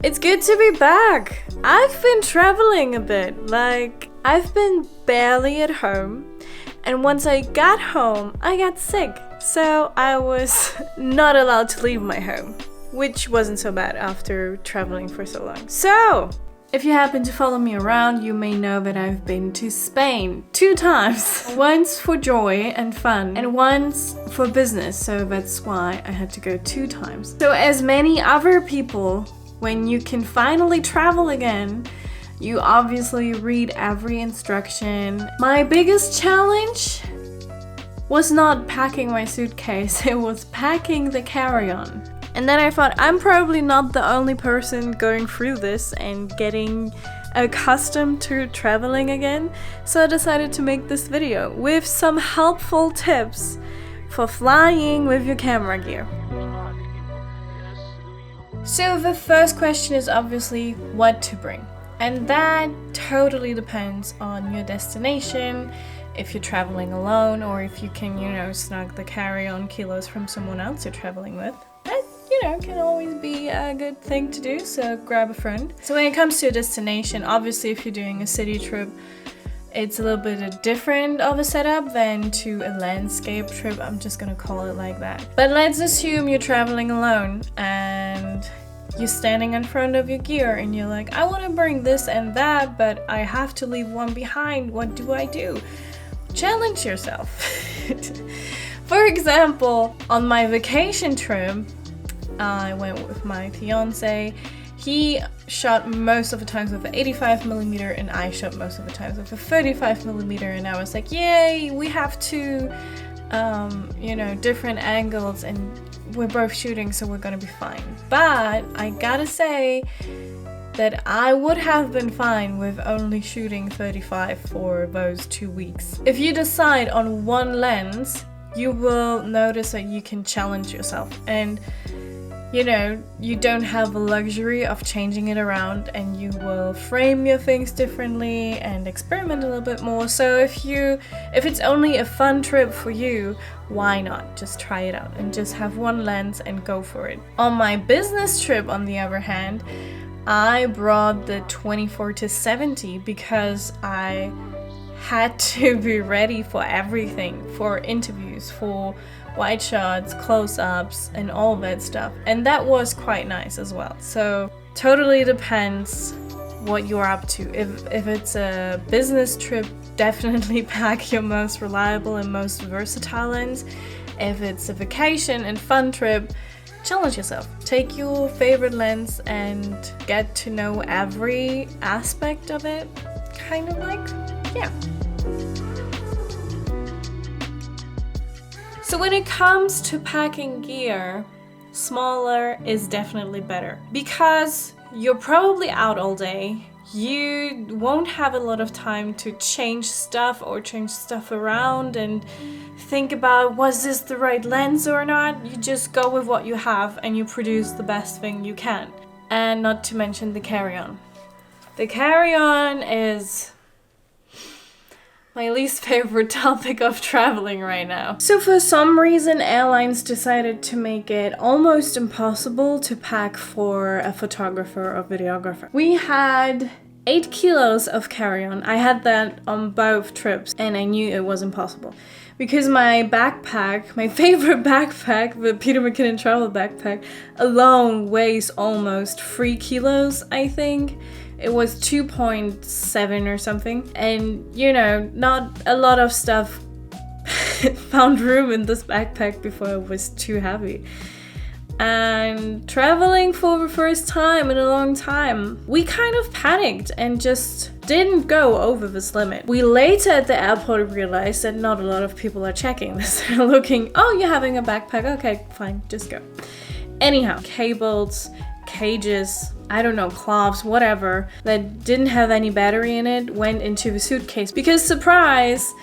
It's good to be back. I've been traveling a bit, like I've been barely at home, and once I got home, I got sick. So I was not allowed to leave my home, which wasn't so bad after traveling for so long. So, if you happen to follow me around, you may know that I've been to Spain 2 times. Once for joy and fun, and once for business, so that's why I had to go 2 times. So as many other people, when you can finally travel again, you obviously read every instruction. My biggest challenge was not packing my suitcase, it was packing the carry-on. And then I thought, I'm probably not the only person going through this and getting accustomed to traveling again. So I decided to make this video with some helpful tips for flying with your camera gear. So the first question is obviously what to bring. And that totally depends on your destination, if you're traveling alone, or if you can, snug the carry-on kilos from someone else you're traveling with. That, can always be a good thing to do, so grab a friend. So when it comes to a destination, obviously if you're doing a city trip, it's a little bit different of a setup than to a landscape trip. I'm just gonna call it like that. But let's assume you're traveling alone and you're standing in front of your gear and you're like, I want to bring this and that, but I have to leave one behind. What do I do? Challenge yourself. For example, on my vacation trip, I went with my fiance. He shot most of the times with an 85mm and I shot most of the times with a 35mm, and I was like, yay, we have 2 different angles and we're both shooting, so we're gonna be fine. But I gotta say that I would have been fine with only shooting 35 for those 2 weeks. If you decide on one lens, you will notice that you can challenge yourself, and you don't have the luxury of changing it around, and you will frame your things differently and experiment a little bit more. So if it's only a fun trip for you, why not just try it out and just have one lens and go for it. On my business trip, on the other hand, I brought the 24-70 because I had to be ready for everything, for interviews, for wide shots, close-ups, and all that stuff. And that was quite nice as well. So totally depends what you're up to. If it's a business trip, definitely pack your most reliable and most versatile lens. If it's a vacation and fun trip, challenge yourself. Take your favorite lens and get to know every aspect of it. Kind of like, yeah. So when it comes to packing gear, smaller is definitely better because you're probably out all day. You won't have a lot of time to change stuff or change stuff around and think about, was this the right lens or not? You just go with what you have and you produce the best thing you can. And not to mention the carry-on. The carry-on is my least favorite topic of traveling right now. So for some reason, airlines decided to make it almost impossible to pack for a photographer or videographer. We had 8 kilos of carry-on. I had that on both trips and I knew it was impossible. Because my backpack, my favorite backpack, the Peter McKinnon travel backpack, alone weighs almost 3 kilos, I think. It was 2.7 or something. And, not a lot of stuff found room in this backpack before it was too heavy. And traveling for the first time in a long time, we kind of panicked and just didn't go over this limit. We later at the airport realized that not a lot of people are checking this. They're looking, oh, you're having a backpack, okay, fine, just go. Anyhow, cables, cages, I don't know, cloths, whatever, that didn't have any battery in it went into the suitcase. Because surprise,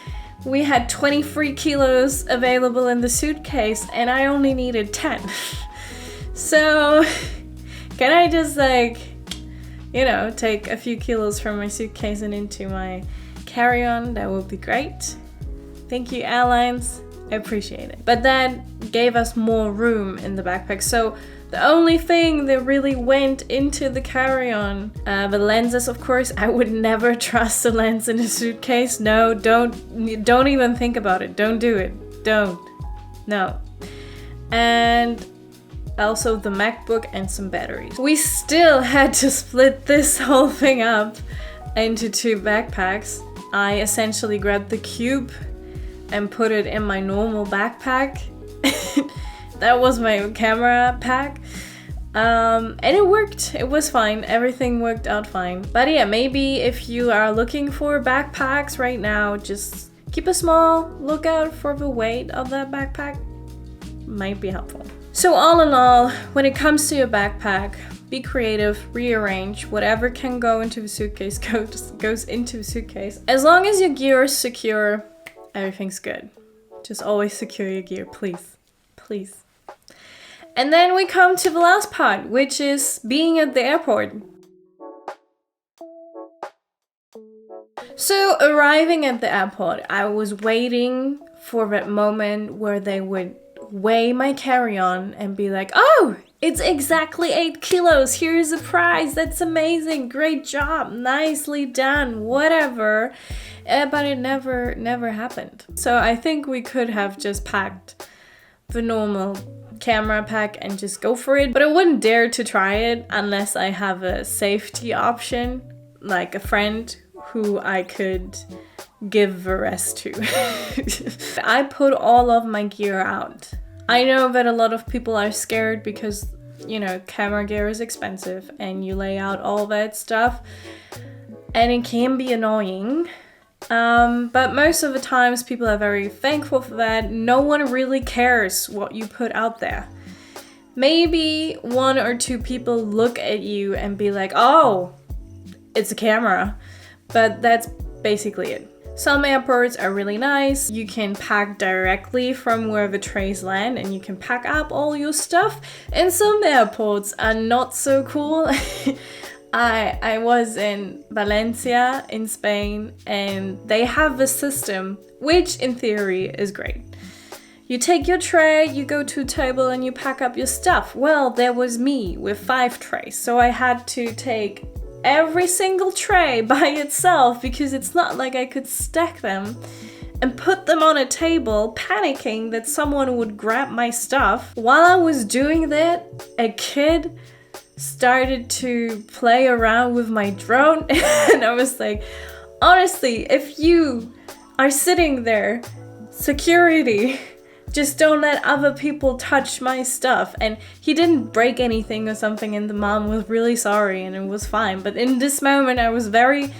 we had 23 kilos available in the suitcase and I only needed 10. So, can I just take a few kilos from my suitcase and into my carry-on? That would be great. Thank you, airlines. I appreciate it. But that gave us more room in the backpack. So The only thing that really went into the carry-on, the lenses, of course. I would never trust a lens in a suitcase. No, don't even think about it. Don't do it. Don't. No. And also the MacBook and some batteries. We still had to split this whole thing up into 2 backpacks. I essentially grabbed the cube and put it in my normal backpack. That was my camera pack. And it worked. It was fine. Everything worked out fine. But yeah, maybe if you are looking for backpacks right now, just keep a small lookout for the weight of that backpack. Might be helpful. So all in all, when it comes to your backpack, be creative, rearrange. Whatever can go into the suitcase goes into the suitcase. As long as your gear is secure, everything's good. Just always secure your gear, please. Please. And then we come to the last part, which is being at the airport. So arriving at the airport, I was waiting for that moment where they would weigh my carry-on and be like, oh, it's exactly 8 kilos. Here's a prize. That's amazing. Great job. Nicely done. Whatever. But it never happened. So I think we could have just packed the normal camera pack and just go for it. But I wouldn't dare to try it unless I have a safety option, like a friend who I could give the rest to. I put all of my gear out. I know that a lot of people are scared because, you know, camera gear is expensive and you lay out all that stuff and it can be annoying. But most of the times people are very thankful for that. No one really cares what you put out there. Maybe 1 or 2 people look at you and be like, oh, it's a camera. But that's basically it. Some airports are really nice. You can pack directly from where the trays land and you can pack up all your stuff. And some airports are not so cool. I was in Valencia in Spain and they have the system, which in theory is great. You take your tray, you go to a table and you pack up your stuff. Well, there was me with 5 trays, so I had to take every single tray by itself because it's not like I could stack them and put them on a table, panicking that someone would grab my stuff. While I was doing that, a kid started to play around with my drone and I was like, honestly, if you are sitting there, security, just don't let other people touch my stuff. And he didn't break anything or something and the mom was really sorry and it was fine. But in this moment I was very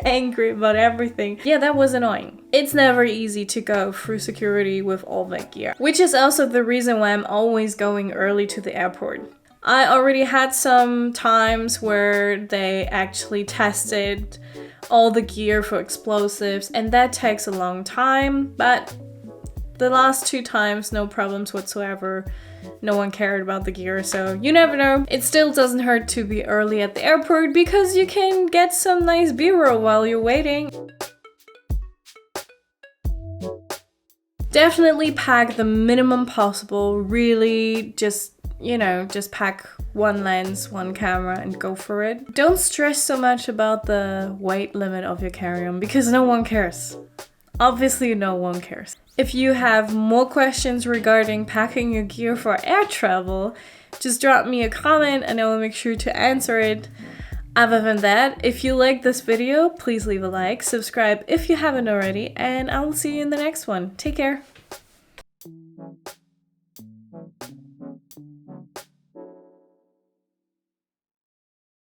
angry about everything. Yeah, that was annoying. It's never easy to go through security with all that gear, which is also the reason why I'm always going early to the airport. I already had some times where they actually tested all the gear for explosives and that takes a long time, but the last 2 times, no problems whatsoever. No one cared about the gear, so you never know. It still doesn't hurt to be early at the airport because you can get some nice B-roll while you're waiting. Definitely pack the minimum possible. Really just pack 1 lens, 1 camera and go for it. Don't stress so much about the weight limit of your carry-on because no one cares. Obviously, no one cares. If you have more questions regarding packing your gear for air travel, just drop me a comment and I will make sure to answer it. Other than that, if you like this video, please leave a like, subscribe if you haven't already, and I'll see you in the next one. Take care.